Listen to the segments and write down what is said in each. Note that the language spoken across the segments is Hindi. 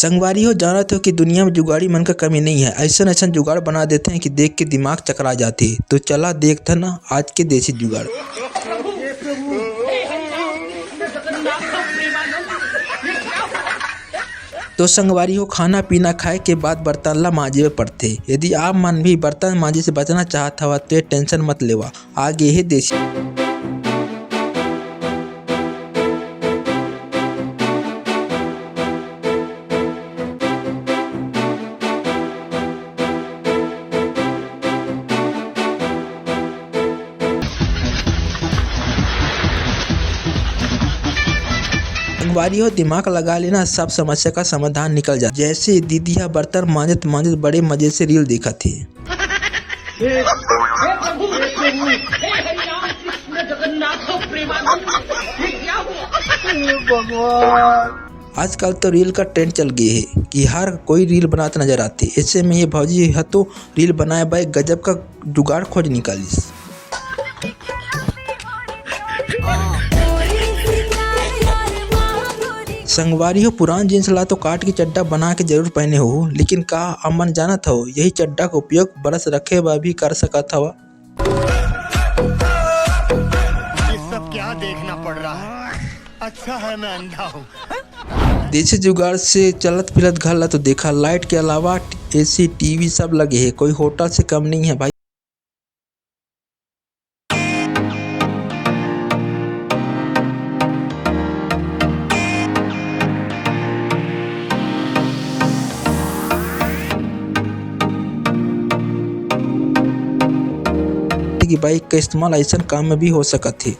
संगवारी हो, जानत हो कि दुनिया में जुगाड़ी मन का कमी नहीं है। ऐसा ऐसा जुगाड़ बना देते हैं कि देख के दिमाग चकरा जाती है। तो चला देखते ना आज के देसी जुगाड़। तो संगवारी हो, खाना पीना खाए के बाद बर्तन ला मांजे पड़ते। यदि आप मन भी बर्तन मांजे से बचना चाहता हुआ तो टेंशन मत लेवा, आगे है देसी। संगवारी हो, दिमाग लगा लेना, सब समस्या का समाधान निकल जाए। जैसे दीदिया बर्तन मांजत मांजत बड़े मजे से रील देखा थी। आजकल तो रील का ट्रेंड चल गया है कि हर कोई रील बनाते नजर आते। ऐसे में ये भौजी है तो रील बनाए भाई गजब का जुगाड़ खोज निकालिस। संगवारी हो, पुरान जींस ला तो काट के चड्डा बना के जरूर पहने हो, लेकिन का अमन जानत हो यही चड्डा का उपयोग बरस रखे हुआ भी कर सकत हवा। ये सब क्या देखना पड़ रहा है? अच्छा है मैं अंधा हूँ। देसी जुगाड़ से चलत फिरत घर ला तो देखा, लाइट के अलावा एसी टीवी सब लगे है। कोई होटल से कम नहीं है भाई। की बाइक का इस्तेमाल ऐसा काम में भी हो सकत है।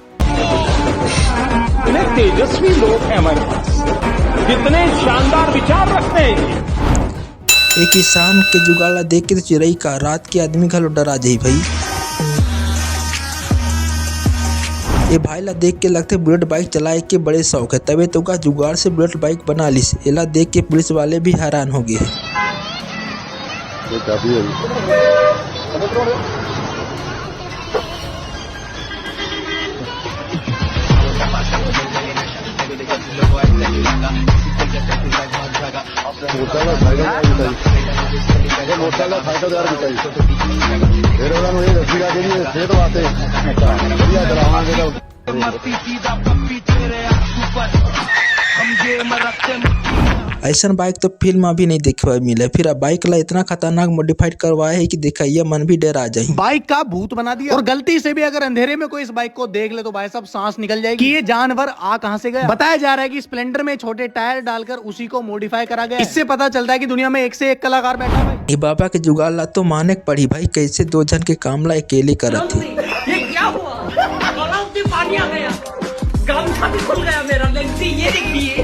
कितने तेजस्वी लोग हैं हमारे पास, कितने शानदार विचार रखते हैं। एक किसान के जुगाड़ देख के तो चिड़ई का रात के आदमी घर डरा जाई भाई। ये भाई ला देख के लगते बुलेट बाइक चलाए के बड़े शौक है, तबे तो का जुगाड़ से बुलेट बाइक बना लिस। एला देख के पुलिस वाले भी हैरान हो गए। ऐसा बाइक तो फिल्म अभी नहीं देखने मिले। फिर अब बाइक ला इतना खतरनाक मॉडिफाइड करवाया है कि देखा ये मन भी डर आ जाए। बाइक का भूत बना दिया। और गलती से भी अगर अंधेरे में कोई इस बाइक को देख ले तो भाई साहब सांस निकल जाएगी कि ये जानवर आ कहां से गया। बताया जा रहा है कि स्प्लेंडर में छोटे टायर डालकर उसी को मॉडिफाई करा गया। इससे पता चलता है कि दुनिया में एक से एक कलाकार बैठा है। ये बाबा के जुगाड़ ला तो माने पड़ी भाई, कैसे दो जन के काम ला अकेले करा थे। ये क्या हुआ? पानी आ गया, गामछा भी खुल गया मेरा। ये देखिए,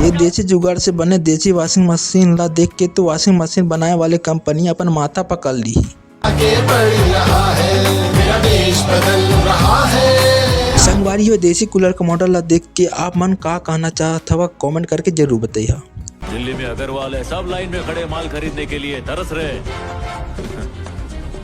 ये देसी जुगाड़ से बने देसी वॉशिंग मशीन ला देख के तो वॉशिंग मशीन बनाए वाले कंपनी अपन माथा पकड़ ली। आगे बढ़ रहा है, मेरा देश बदल रहा है। संगवारी हो, देसी कूलर का मॉडल ला देख के आप मन का कहना चाहत हवा कमेंट करके जरूर बताइए। दिल्ली में अग्रवाल है, सब लाइन में खड़े माल खरीदने के लिए तरस रहे।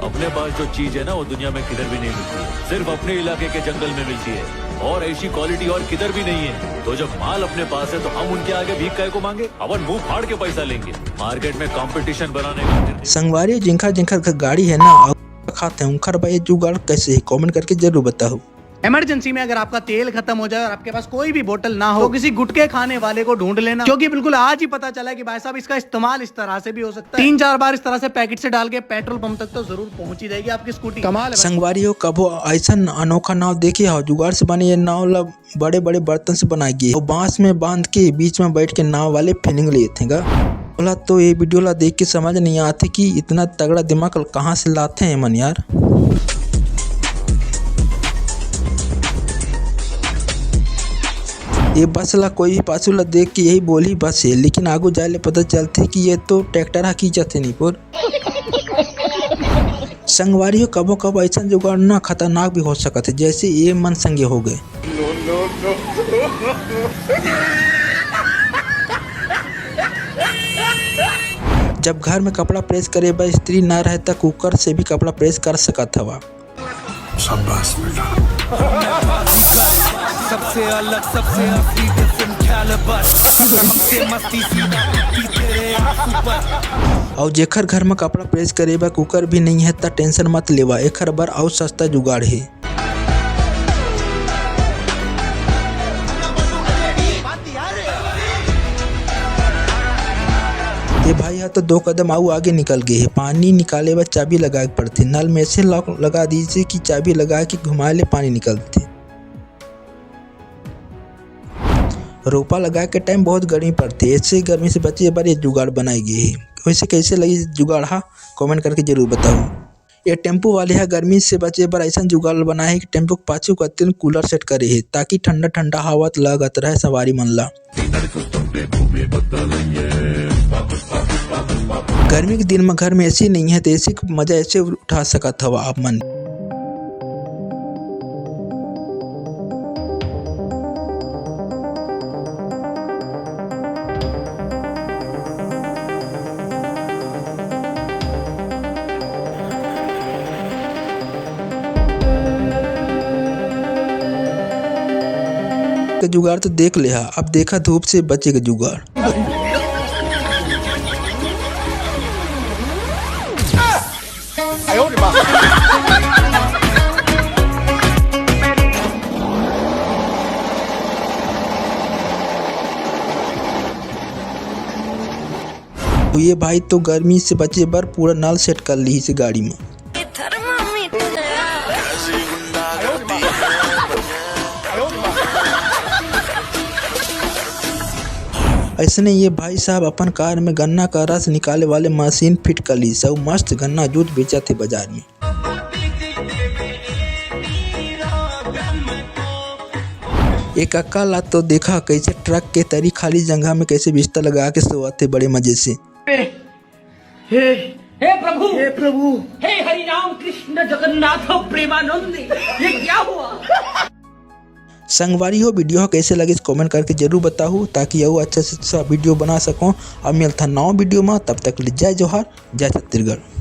अपने पास जो चीज है ना वो दुनिया में किधर भी नहीं मिलती है, सिर्फ अपने इलाके के जंगल में मिलती है। और ऐसी क्वालिटी और किधर भी नहीं है। तो जब माल अपने पास है तो हम उनके आगे भीख काहे को मांगे? अपन मुंह फाड़ के पैसा लेंगे। मार्केट में कंपटीशन बनाने का संगवारी जिनका गाड़ी है ना खाते हैं उनका भाई जुगाड़ कैसे है कमेंट करके जरूर बताओ। इमरजेंसी में अगर आपका तेल खत्म हो जाए और आपके पास कोई भी बोतल ना हो तो किसी गुटके खाने वाले को ढूंढ लेना, क्योंकि बिल्कुल आज ही पता चला कि भाई साहब इसका इस्तेमाल इस तरह से भी हो सकता है। 3-4 बार इस तरह से पैकेट से डाल के पेट्रोल पंप तक तो जरूर पहुंच ही जाएगी आपकी स्कूटी। कमाल है। संगवारी हो, कबो ऐसा अनोखा नाव देखे हो? जुगाड़ से बने ये नाव ला बड़े बड़े बर्तन से बनाई गई और बांस में बांध के बीच में बैठ के नाव वाले फीलिंग लेते हैं। तो ये वीडियो ला देख के समझ नहीं आती कि इतना तगड़ा दिमाग कहाँ से लाते हैं मन यार। ये बस ला कोई भी पासू ला देख के यही बोली बस है, लेकिन आगू जाए पता चलते कि ये तो ट्रैक्टर हकीकत है नहीं पर। संगवारी हो, कबो कबो ऐसा जुगाड़ ना खतरनाक भी हो सकता है, जैसे ये मन संगे हो गए। जब घर में कपड़ा प्रेस करे बा स्त्री ना रहता कुकर से भी कपड़ा प्रेस कर सकत हवा। शाबाश बेटा। सबसे अलग सबसे असली डिफरेंट कैलिबर सबसे मस्ती सीधा तेरे आंसू पर। और जेखर घर में कपड़ा प्रेस करे बा कुकर भी नहीं है त टेंशन मत लेवा, एखर बर और सस्ता जुगाड़ है। ये भाई है तो 2 कदम आऊ आगे निकल गए है। पानी निकाले बाद चाबी लगा के पड़ती, नल में से लॉक लगा दीजिए कि चाबी लगा के घुमा ले पानी निकलते। रोपा लगा के टाइम बहुत गर्मी पड़ती है, ऐसे गर्मी से बचे बार ये जुगाड़ बनाई गई है। वैसे कैसे लगी जुगाड़ हा कमेंट करके जरूर बताओ। ये टेम्पो वाले है गर्मी से बचे बार ऐसा जुगाड़ बनाए है कि टेम्पो के पाछू कत्ते कूलर सेट करे है ताकि ठंडा ठंडा हवा लगत रहे सवारी मन ला। गर्मी के दिन में घर में एसी नहीं है तो एसी का मजा ऐसे उठा सकत हवा आप मन। जुगाड़ तो देख ले, अब देखा धूप से बचे का जुगाड़। ये भाई तो गर्मी से बचे बर पूरा नल सेट कर ली इस गाड़ी में। ऐसे ये भाई साहब अपन कार में गन्ना का रस निकाले वाले मशीन फिट कर ली, सब मस्त गन्ना जूस बेचा थे बाजार में। एक अक्का ला तो देखा कैसे ट्रक के तरी खाली जगह में कैसे बिस्तर लगा के सोते बड़े मजे से। हे प्रभु हे हरि राम कृष्ण जगन्नाथ प्रेमानंद, ये क्या हुआ? संगवारी हो वीडियो कैसे लगे कमेंट करके जरूर बताओ ताकि और अच्छा से अच्छा वीडियो बना सको। अब मिलता नौ वीडियो में, तब तक जय जोहार, जय छत्तीसगढ़।